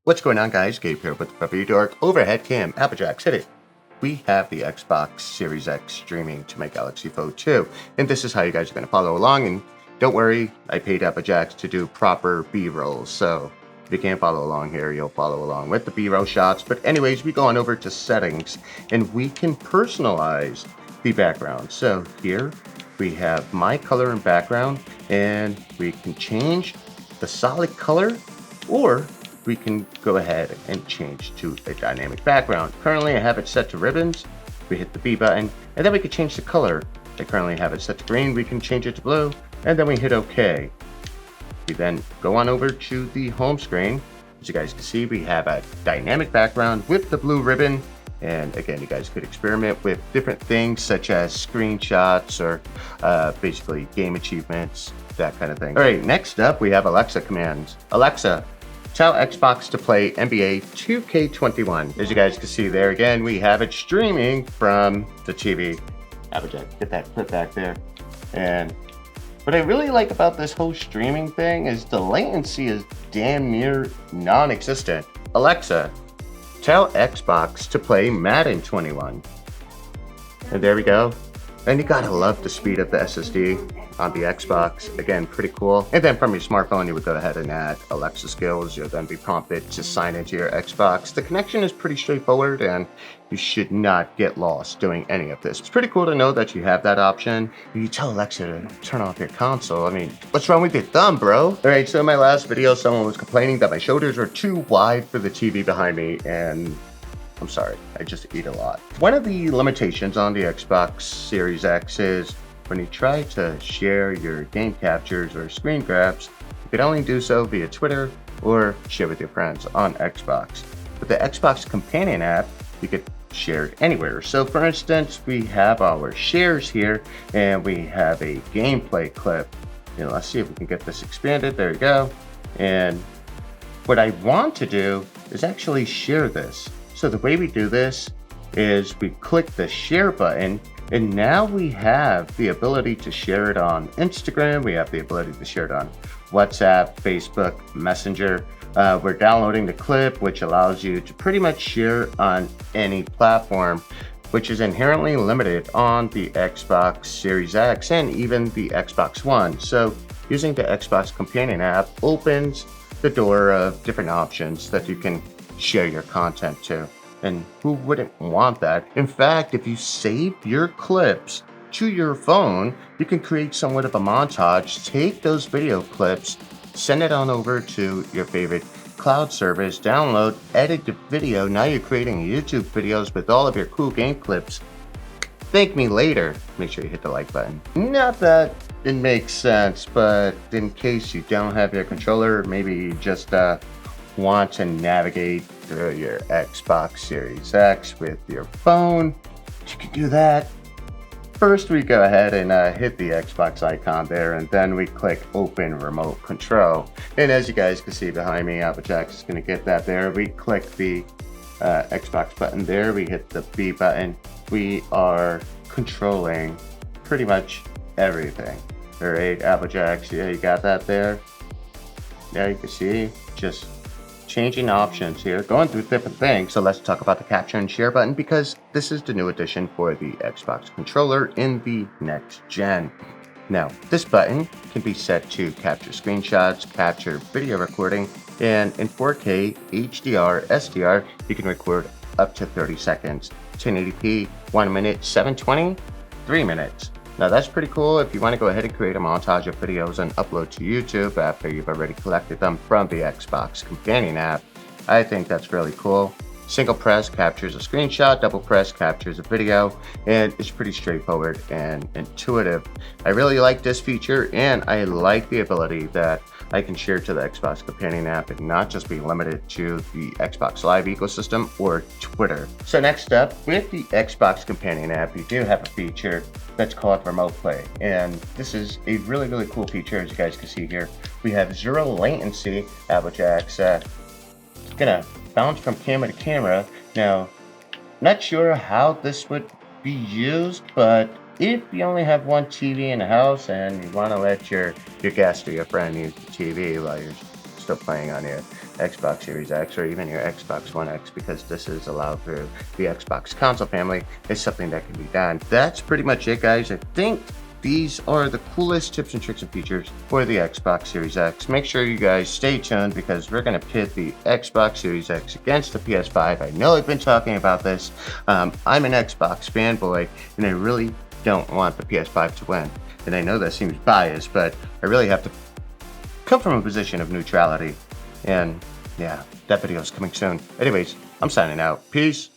What's going on, guys? Gabe here with ReviewDork. Overhead cam, Applejacks, hit it. We have the Xbox Series X streaming to my Galaxy Fold 2, and this is how you guys are going to follow along. And don't worry, I paid Applejacks to do proper B-rolls, so if you can't follow along here, you'll follow along with the B-roll shots. But anyways, we go on over to settings, and we can personalize the background. So here we have my color and background, and we can change the solid color, or we can go ahead and change to a dynamic background. Currently I have it set to ribbons. We hit the B button, and then we can change the color. I currently have it set to green. We can change it to blue, and then we hit OK. We then go on over to the home screen. As you guys can see, we have a dynamic background with the blue ribbon. And again, you guys could experiment with different things such as screenshots or basically game achievements, that kind of thing. All right, next up we have Alexa commands. Alexa, tell Xbox to play NBA 2K21. As you guys can see there, again, we have it streaming from the TV. Applejack, get that clip back there. And what I really like about this whole streaming thing is the latency is damn near non-existent. Alexa, tell Xbox to play Madden 21. And there we go. And you gotta love the speed of the SSD on the Xbox. Again, pretty cool. And then from your smartphone, you would go ahead and add Alexa skills. You'll then be prompted to sign into your Xbox. The connection is pretty straightforward, and you should not get lost doing any of this. It's pretty cool to know that you have that option. You tell Alexa to turn off your console. I mean, what's wrong with your thumb, bro? All right, so in my last video, someone was complaining that my shoulders were too wide for the TV behind me, and I'm sorry, I just eat a lot. One of the limitations on the Xbox Series X is when you try to share your game captures or screen grabs, you can only do so via Twitter or share with your friends on Xbox. With the Xbox Companion app, you could share it anywhere. So for instance, we have our shares here, and we have a gameplay clip. Let's see if we can get this expanded. There you go. And what I want to do is actually share this. So the way we do this is we click the share button, and now we have the ability to share it on Instagram. We have the ability to share it on WhatsApp, Facebook, Messenger. We're downloading the clip, which allows you to pretty much share on any platform, which is inherently limited on the Xbox Series X and even the Xbox One. So using the Xbox Companion app opens the door of different options that you can share your content to. And who wouldn't want that? In fact, if you save your clips to your phone, you can create somewhat of a montage, take those video clips, send it on over to your favorite cloud service, download, edit the video. Now you're creating YouTube videos with all of your cool game clips. Thank me later. Make sure you hit the like button. Not that it makes sense, but in case you don't have your controller, maybe you just want to navigate through your Xbox Series X with your phone, you can do that. First, we go ahead and hit the Xbox icon there, and then we click Open Remote Control. And as you guys can see behind me, Applejack is going to get that there. We click the Xbox button there. We hit the B button. We are controlling pretty much everything. All right, Applejack, yeah, you got that there. Yeah, you can see just changing options here, going through different things. So let's talk about the capture and share button, because this is the new addition for the Xbox controller in the next gen. Now, this button can be set to capture screenshots, capture video recording, and in 4K HDR, SDR, you can record up to 30 seconds, 1080p, 1 minute, 720, 3 minutes. Now that's pretty cool if you want to go ahead and create a montage of videos and upload to YouTube after you've already collected them from the Xbox Companion app. I think that's really cool. Single press captures a screenshot, double press captures a video, and it's pretty straightforward and intuitive. I really like this feature, and I like the ability that I can share to the Xbox Companion app and not just be limited to the Xbox Live ecosystem or Twitter. So next up, with the Xbox Companion app, you do have a feature that's called Remote Play, and this is a really, really cool feature. As you guys can see here, we have zero latency. Applejack's gonna bounce from camera to camera. Now, not sure how this would be used, but if you only have one TV in the house and you want to let your guest or your friend use the TV while you're still playing on your Xbox Series X or even your Xbox One X, because this is allowed through the Xbox console family, is something that can be done. That's pretty much it, guys. I think these are the coolest tips and tricks and features for the Xbox Series X. Make sure you guys stay tuned, because we're going to pit the Xbox Series X against the PS5. I know I've been talking about this. I'm an Xbox fanboy, and I really don't want the PS5 to win. And I know that seems biased, but I really have to come from a position of neutrality. And yeah, that video is coming soon. Anyways, I'm signing out. Peace.